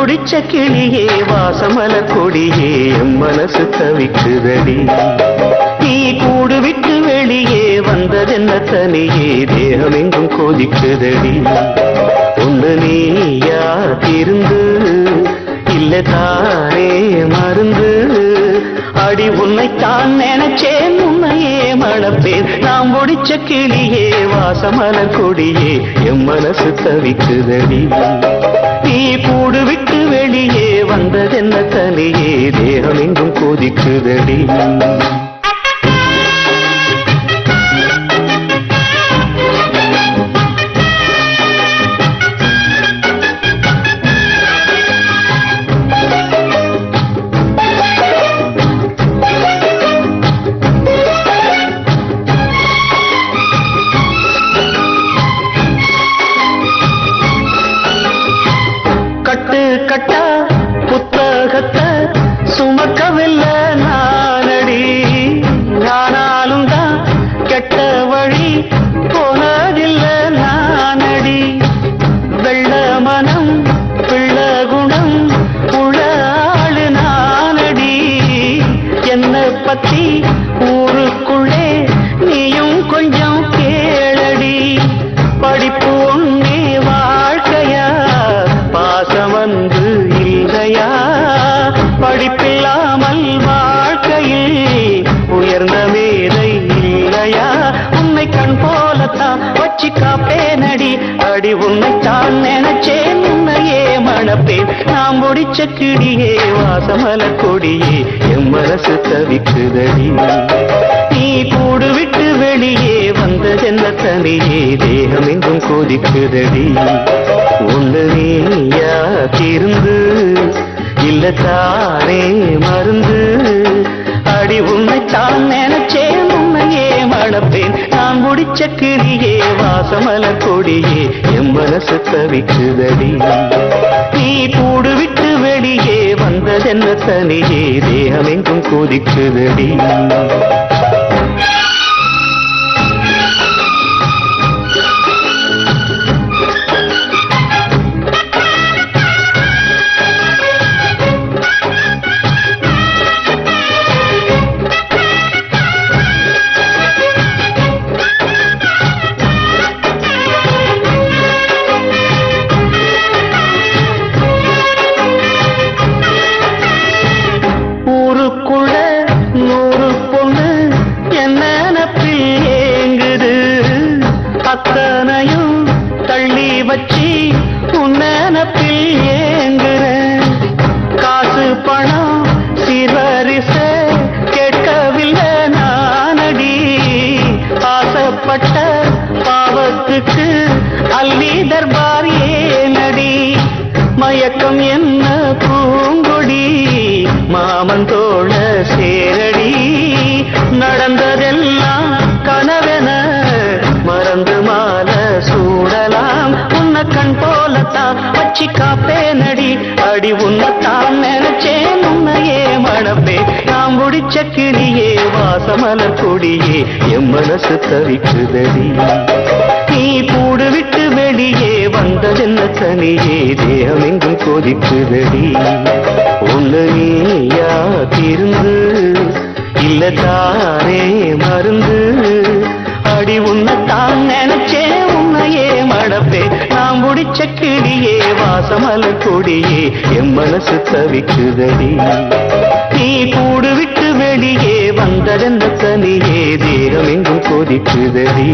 முடிச்ச கிளியே வாசமலர் கொடியே என் மனசு தவிக்குதடி. நீ கூடு விட்டு வெளியே வந்ததென்ன தனியே தேகம் எங்கும் கொதிக்குதடி. ஒன்று நீயா திருந்து இல்ல தானே மருந்து. அடி உன்னைத்தான் நினைச்சேன் உன்னையே மணப்பேன். நாம் முடிச்ச கிளியே வாசமலர் கொடியே என் மனசு தவிக்குதடி. நீ கூடு விட்டு வெளியே வந்ததென்ன தனியே தேகம் எங்கும் கொதிக்குதடி. கட்டா புத்தகத்தை சுமக்கவில்லை நானடி. ஆனாலும் தான் கெட்ட வழி போனதில்லை நானடி. வெள்ள மனம் பிள்ள குணம் உள்ள ஆளு நானடி. என்னை பத்தி ஊருக்குள்ளே நீயும் கொஞ்சம் கேளடி. படிப்பு ஒன்னே வாழ்க்கையா பாசம் வந்து இல்லையா. படிப்பில்லாமல் வாழ்க்கையில் உயர்ந்த மேதை இல்லையா. உன்னை கண் போலத்தான் வச்சு காப்பேனடி. அடி உன்னைத்தான் நினைச்சேன் உன்னையே மணப்பேன். நாம் முடிச்ச கிடியே வாசமலர் கொடியே என் மனசு தவிக்குதடி. நீ கூடு விட்டு வெளியே வந்ததென்ன தனியே தேகம் எங்கும் கொதிக்குதடி. ஒன்று நீயா திருந்து இல்ல தானே மருந்து. அடி உன்னைத்தான் நினைச்சேன் உன்னையே மணப்பேன். நான் முடிச்ச கிளியே வாசமலர் கொடியே என் மனசு தவிக்குதடி. நீ கூடு விட்டு வெளியே வந்ததென்ன தனியே தேகம் எங்கும் கொதிக்குதடி. ஊருக்குள்ள 100 பொண்ணு என்ன நினைப்பில் ஏங்குது. அத்தனையும் தள்ளி வச்சு உன் நினைப்பில் ஏங்குறேன். காசு பணம் சிறுவரிச கேட்கவில்லை நானடி. ஆசைப்பட்ட பாவத்துக்கு அள்ளி தர்பார் ஏனடி. மயக்கம் என்ன பூங்கொடி மாமன் தோழ சேரடி. நடந்ததெல்லாம் கனவென மறந்து மால சூடலாம். உன்னை கண் போலத்தான் வச்சு காப்பேனடி. அடி உன்னைத்தான் நினைச்சேன் உன்னையே மணப்பேன். நாம் முடிச்ச கிளியே வாசமலர் கொடியே என் மனசு தவிக்குதடி. நீ கூடு விட்டு வெளியே வந்ததென்ன தனியே தேகம் எங்கும் கொதிக்குதடி. ஒன்று நீயா திருந்து இல்ல தானே மருந்து. அடி உன்னைத்தான் நினைச்சேன் உன்னையே மணப்பேன். நாம் முடிச்ச கிளியே வாசமலர் கொடியே என் மனசு தவிக்குதடி. நீ கூடு விட்டு வெளியே வந்ததென்ன தனியே தேகம் எங்கும் கொதிக்குதடி.